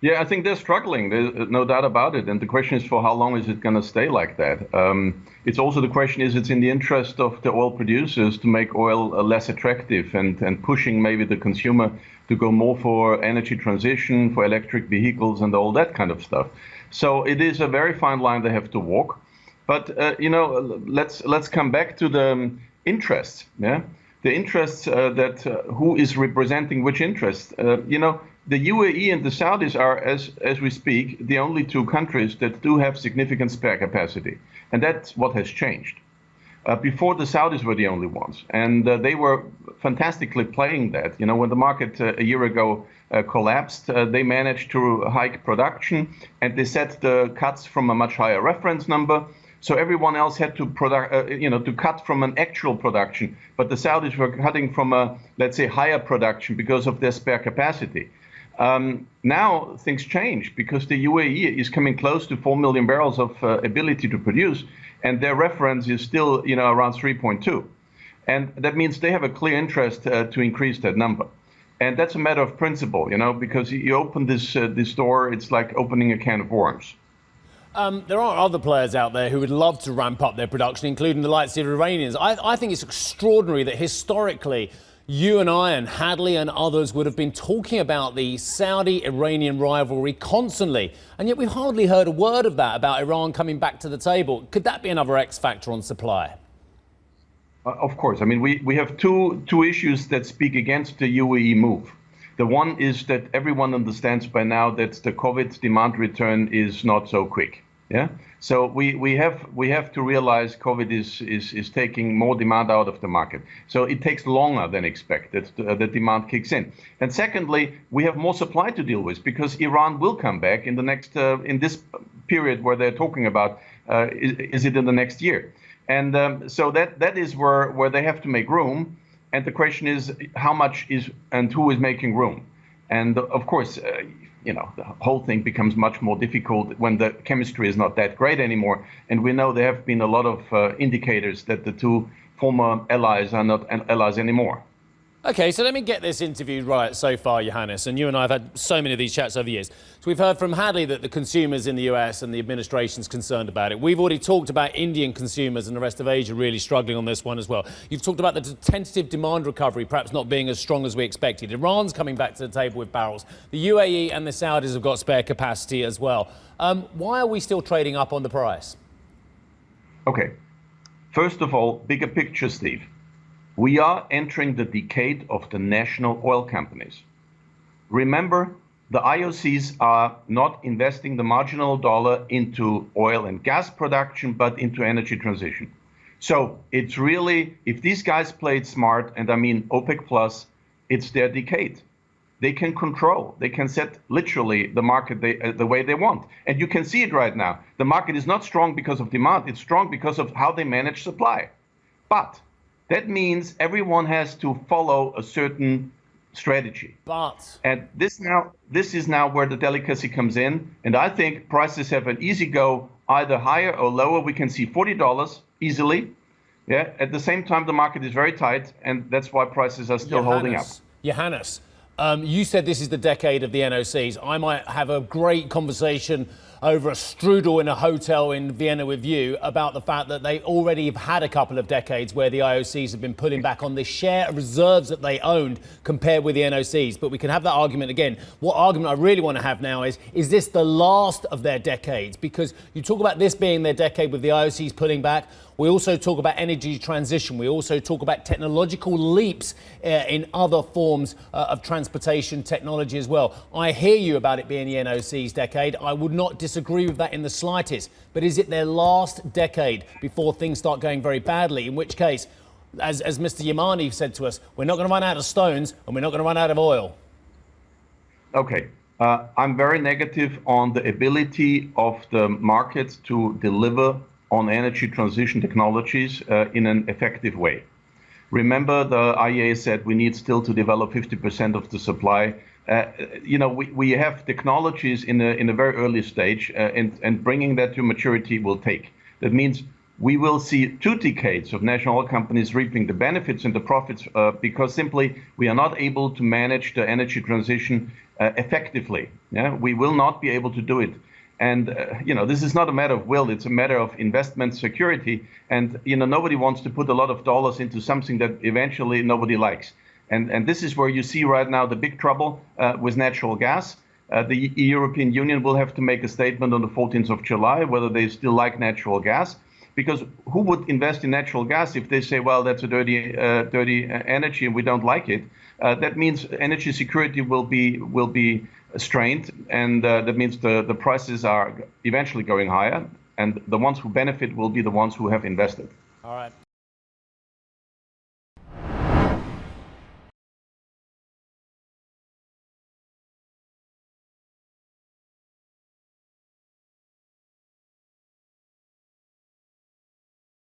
Yeah, I think they're struggling. There's no doubt about it. And the question is, for how long is it going to stay like that? It's also the question is, it's in the interest of the oil producers to make oil less attractive and pushing maybe the consumer to go more for energy transition, for electric vehicles and all that kind of stuff. So it is a very fine line they have to walk. But let's come back to the interests. Yeah, the interests that who is representing which interests. The UAE and the Saudis are, as we speak, the only two countries that do have significant spare capacity, and that's what has changed. Before, the Saudis were the only ones, and they were fantastically playing that. When the market a year ago collapsed, they managed to hike production, and they set the cuts from a much higher reference number. So everyone else had to to cut from an actual production, but the Saudis were cutting from a, let's say, higher production because of their spare capacity. Now things change because the UAE is coming close to 4 million barrels of ability to produce, and their reference is still, around 3.2. And that means they have a clear interest to increase that number. And that's a matter of principle, because you open this door, it's like opening a can of worms. There are other players out there who would love to ramp up their production, including the likes of the Iranians. I think it's extraordinary that historically you and I and Hadley and others would have been talking about the Saudi-Iranian rivalry constantly, and yet we've hardly heard a word of that, about Iran coming back to the table. Could that be another X factor on supply? Of course. I mean, we have two issues that speak against the UAE move. The one is that everyone understands by now that the COVID demand return is not so quick. Yeah. So we have to realize COVID is taking more demand out of the market. So it takes longer than expected. The demand kicks in. And secondly, we have more supply to deal with because Iran will come back in the next in this period where they're talking about. Is it in the next year? And so that is where they have to make room. And the question is how much is and who is making room. And of course, the whole thing becomes much more difficult when the chemistry is not that great anymore. And we know there have been a lot of indicators that the two former allies are not allies anymore. OK, so let me get this interview right so far, Johannes. And you and I have had so many of these chats over the years. So we've heard from Hadley that the consumers in the US and the administration's concerned about it. We've already talked about Indian consumers and the rest of Asia really struggling on this one as well. You've talked about the tentative demand recovery perhaps not being as strong as we expected. Iran's coming back to the table with barrels. The UAE and the Saudis have got spare capacity as well. Why are we still trading up on the price? OK, first of all, bigger picture, Steve. We are entering the decade of the national oil companies. Remember, the IOCs are not investing the marginal dollar into oil and gas production, but into energy transition. So it's really, if these guys play it smart, and I mean OPEC Plus, it's their decade. They can control, they can set literally the market the way they want. And you can see it right now. The market is not strong because of demand, it's strong because of how they manage supply. But that means everyone has to follow a certain strategy. And this is now where the delicacy comes in. And I think prices have an easy go, either higher or lower. We can see $40 easily. Yeah. At the same time, the market is very tight, and that's why prices are still holding up. Johannes, you said this is the decade of the NOCs. I might have a great conversation over a strudel in a hotel in Vienna with you about the fact that they already have had a couple of decades where the IOCs have been pulling back on the share of reserves that they owned compared with the NOCs. But we can have that argument again. What argument I really want to have now is this the last of their decades? Because you talk about this being their decade with the IOCs pulling back. We also talk about energy transition. We also talk about technological leaps in other forms of transportation technology as well. I hear you about it being the NOC's decade. I would not disagree with that in the slightest. But is it their last decade before things start going very badly? In which case, as Mr. Yamani said to us, we're not going to run out of stones and we're not going to run out of oil. OK, I'm very negative on the ability of the market to deliver on energy transition technologies in an effective way. Remember, the IEA said we need still to develop 50% of the supply. We have technologies in a very early stage, and bringing that to maturity will take. That means we will see 2 decades of national oil companies reaping the benefits and the profits because simply we are not able to manage the energy transition effectively. Yeah? We will not be able to do it. And, this is not a matter of will, it's a matter of investment security. And, nobody wants to put a lot of dollars into something that eventually nobody likes. And this is where you see right now the big trouble with natural gas. The European Union will have to make a statement on the 14th of July whether they still like natural gas. Because who would invest in natural gas if they say, well, that's a dirty energy and we don't like it? That means energy security will be strained, and that means the prices are eventually going higher, and the ones who benefit will be the ones who have invested. All right.